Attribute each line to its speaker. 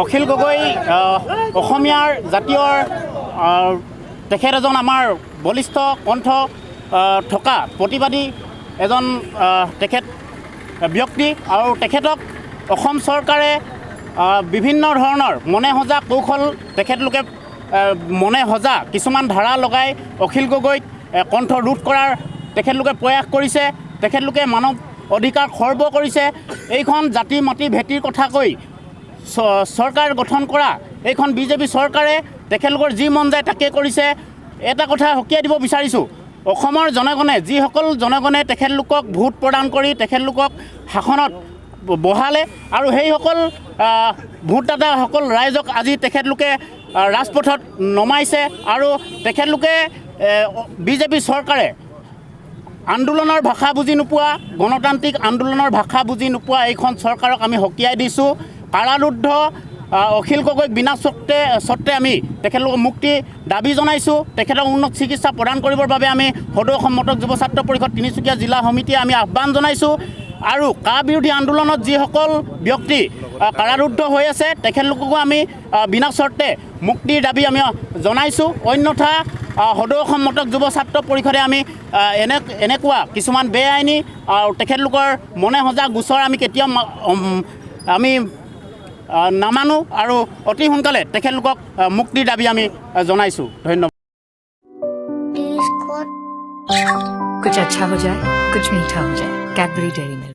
Speaker 1: অখিল গগৈ অসমীয়াৰ জাতীয়ৰ তেখেত এজন আমাৰ বলিষ্ঠ কণ্ঠ থকা প্ৰতিবাদী এজন তেখেত ব্যক্তি আৰু তেখেতক অসম চৰকাৰে বিভিন্ন ধৰণৰ মনে সজা কৌশল তেখেতলোকে মনে সজা কিছুমান ধাৰা লগাই অখিল গগৈক কণ্ঠ ৰোধ কৰাৰ তেখেতলোকে প্ৰয়াস কৰিছে। তেখেতলোকে মানৱ অধিকাৰ খৰ্ব কৰিছে। এইখন জাতি মাটি ভেটিৰ কথা কৈ চৰকাৰ গঠন কৰা এইখন বিজেপি চৰকাৰে তেখেতলোকৰ যি মন যায় তাকে কৰিছে। এটা কথা সকীয়াই দিব বিচাৰিছোঁ, অসমৰ জনগণে যিসকল জনগণে তেখেতলোকক ভোট প্ৰদান কৰি তেখেতলোকক শাসনত বহালে আৰু সেইসকল ভোটদাতাসকল ৰাইজক আজি তেখেতলোকে ৰাজপথত নমাইছে আৰু তেখেতলোকে বিজেপি চৰকাৰে আন্দোলনৰ ভাষা বুজি নোপোৱা, গণতান্ত্ৰিক আন্দোলনৰ ভাষা বুজি নোপোৱা এইখন চৰকাৰক আমি সকীয়াই দিছোঁ। কাৰাৰুদ্ধ অখিল গগৈক বিনা স্বত্তে আমি তেখেতলোকক মুক্তি দাবী জনাইছোঁ। তেখেতক উন্নত চিকিৎসা প্ৰদান কৰিবৰ বাবে আমি সদৌ অসম মটক যুৱ ছাত্ৰ পৰিষদ তিনিচুকীয়া জিলা সমিতিয়ে আমি আহ্বান জনাইছোঁ। আৰু কা বিৰোধী আন্দোলনত যিসকল ব্যক্তি কাৰাৰুদ্ধ হৈ আছে তেখেতলোককো আমি বিনা স্বত্তে মুক্তিৰ দাবী আমি জনাইছোঁ। অন্যথা সদৌ অসম মটক যুৱ ছাত্ৰ পৰিষদে আমি এনেকুৱা কিছুমান বেআইনী আৰু তেখেতলোকৰ মনে সজা গোচৰ আমি কেতিয়াও আমি নামানো আৰু অতি সোনকালে তেখেতলোকক মুক্তিৰ দাবী আমি জনাইছোঁ। ধন্যবাদ।
Speaker 2: कुछ अच्छा हो जाए, कुछ मीठा हो जाए, कैडबरी डेयरी मिल्क।